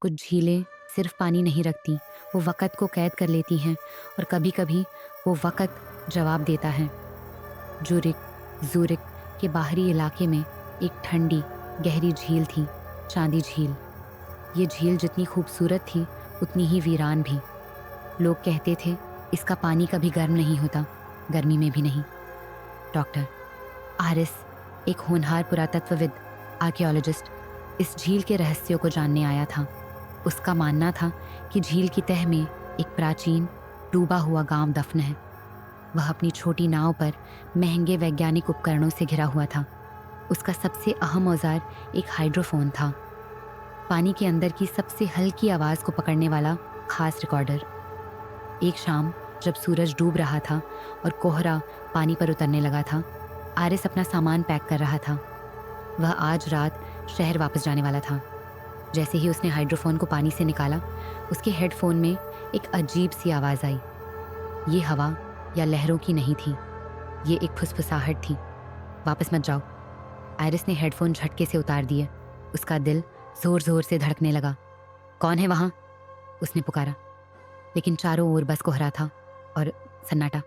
कुछ झीलें सिर्फ पानी नहीं रखती, वो वक़्त को कैद कर लेती हैं और कभी-कभी वो वक़्त जवाब देता है। ज़ूरिक के बाहरी इलाके में एक ठंडी, गहरी झील थी, चांदी झील। ये झील जितनी खूबसूरत थी, उतनी ही वीरान भी। लोग कहते थे, इसका पानी कभी गर्म नहीं होता, गर्मी में भी नहीं। डॉक्टर आरिस, एक होनहार पुरातत्वविद, आर्कियोलॉजिस्ट, इस झील के रहस्यों को जानने आया था। उसका मानना था कि झील की तह में एक प्राचीन, डूबा हुआ गांव दफन है। वह अपनी छोटी नाव पर महंगे वैज्ञानिक उपकरणों से घिरा हुआ था। उसका सबसे अहम औजार एक हाइड्रोफोन था, पानी के अंदर की सबसे हल्की आवाज़ को पकड़ने वाला खास रिकॉर्डर। एक शाम जब सूरज डूब रहा था और कोहरा पानी पर उतरने लगा था, आरिस अपना सामान पैक कर रहा था। वह आज रात शहर वापस जाने वाला था। जैसे ही उसने हाइड्रोफोन को पानी से निकाला, उसके हेडफोन में एक अजीब सी आवाज़ आई। ये हवा या लहरों की नहीं थी, ये एक फुसफुसाहट थी। वापस मत जाओ। आरिस ने हेडफोन झटके से उतार दिए। उसका दिल जोर जोर से धड़कने लगा। कौन है वहाँ? उसने पुकारा, लेकिन चारों ओर बस कोहरा था और सन्नाटा।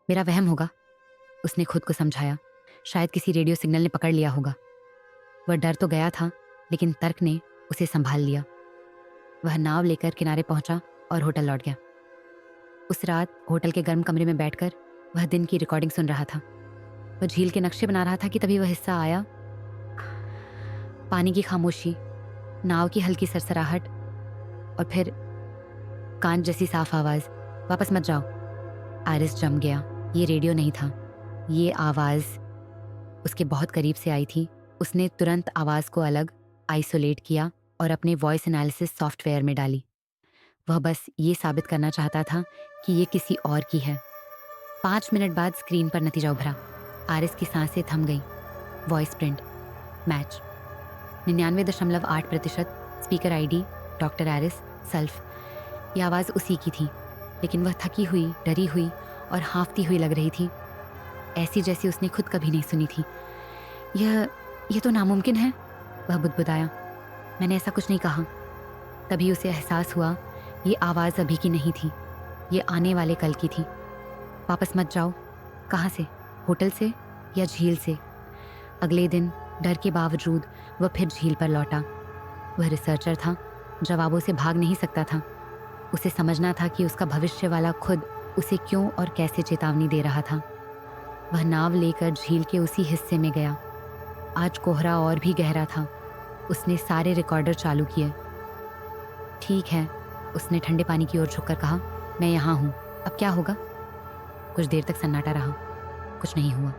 मेरा वहम होगा, उसने खुद को समझाया। शायद किसी रेडियो सिग्नल ने पकड़ लिया होगा। वह डर तो गया था, लेकिन तर्क ने उसे संभाल लिया। वह नाव लेकर किनारे पहुंचा और होटल लौट गया। उस रात होटल के गर्म कमरे में बैठकर वह दिन की रिकॉर्डिंग सुन रहा था। वह झील के नक्शे बना रहा था कि तभी वह हिस्सा आया। पानी की खामोशी, नाव की हल्की सरसराहट और फिर कांच जैसी साफ आवाज़, वापस मत जाओ। आरिस जम गया। ये रेडियो नहीं था, ये आवाज़ उसके बहुत करीब से आई थी। उसने तुरंत आवाज़ को अलग आइसोलेट किया और अपने वॉइस एनालिसिस सॉफ्टवेयर में डाली। वह बस ये साबित करना चाहता था कि ये किसी और की है। 5 मिनट बाद स्क्रीन पर नतीजा उभरा। आरिस की सांसें थम गईं। Voice print match 99.8%। Speaker ID doctor आरिस सल्फ। यह आवाज़ उसी की थी, लेकिन वह थकी हुई, डरी हुई और हाँफती हुई लग रही थी, ऐसी जैसी उसने खुद कभी नहीं सुनी थी। यह तो नामुमकिन है, वह बुदबुदाया। मैंने ऐसा कुछ नहीं कहा। तभी उसे एहसास हुआ, ये आवाज़ अभी की नहीं थी, ये आने वाले कल की थी। वापस मत जाओ। कहाँ से? होटल से या झील से? अगले दिन डर के बावजूद वह फिर झील पर लौटा। वह रिसर्चर था, जवाबों से भाग नहीं सकता था। उसे समझना था कि उसका भविष्य वाला खुद उसे क्यों और कैसे चेतावनी दे रहा था। वह नाव लेकर झील के उसी हिस्से में गया। आज कोहरा और भी गहरा था। उसने सारे रिकॉर्डर चालू किए। ठीक है, उसने ठंडे पानी की ओर झुककर कहा, मैं यहाँ हूँ, अब क्या होगा? कुछ देर तक सन्नाटा रहा। कुछ नहीं हुआ।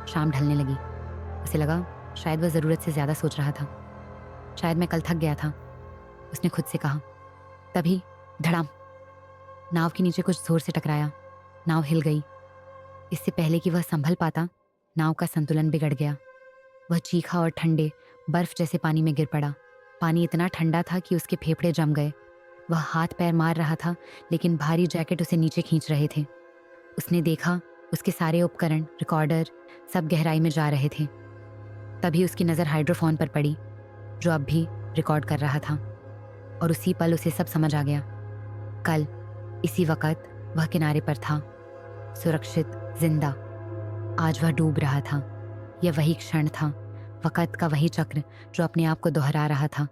शाम ढलने लगी। उसे लगा शायद वह ज़रूरत से ज़्यादा सोच रहा था। शायद मैं कल थक गया था, उसने खुद से कहा। तभी धड़ाम, नाव के नीचे कुछ जोर से टकराया। नाव हिल गई। इससे पहले कि वह संभल पाता, नाव का संतुलन बिगड़ गया। वह चीखा और ठंडे बर्फ जैसे पानी में गिर पड़ा। पानी इतना ठंडा था कि उसके फेफड़े जम गए। वह हाथ पैर मार रहा था, लेकिन भारी जैकेट उसे नीचे खींच रहे थे। उसने देखा उसके सारे उपकरण, रिकॉर्डर सब गहराई में जा रहे थे। तभी उसकी नज़र हाइड्रोफोन पर पड़ी, जो अब भी रिकॉर्ड कर रहा था, और उसी पल उसे सब समझ आ गया। कल इसी वक्त वह किनारे पर था, सुरक्षित, जिंदा। आज वह डूब रहा था। यह वही क्षण था, वक़्त का वही चक्र जो अपने आप को दोहरा रहा था।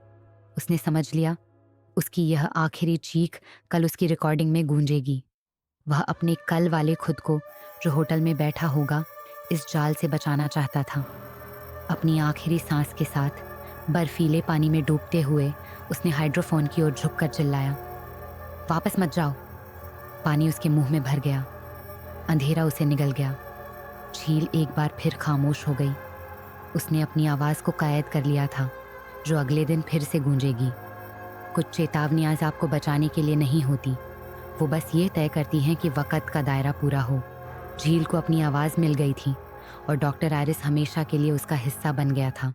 उसने समझ लिया, उसकी यह आखिरी चीख कल उसकी रिकॉर्डिंग में गूंजेगी। वह अपने कल वाले खुद को, जो होटल में बैठा होगा, इस जाल से बचाना चाहता था। अपनी आखिरी सांस के साथ बर्फीले पानी में डूबते हुए उसने हाइड्रोफोन की ओर झुककर चिल्लाया, वापस मत जाओ। पानी उसके मुंह में भर गया। अंधेरा उसे निगल गया। झील एक बार फिर खामोश हो गई। उसने अपनी आवाज़ को कैद कर लिया था, जो अगले दिन फिर से गूंजेगी। कुछ चेतावनियाँ आपको बचाने के लिए नहीं होती, वो बस ये तय करती हैं कि वक़्त का दायरा पूरा हो। झील को अपनी आवाज़ मिल गई थी और डॉक्टर आरिस हमेशा के लिए उसका हिस्सा बन गया था।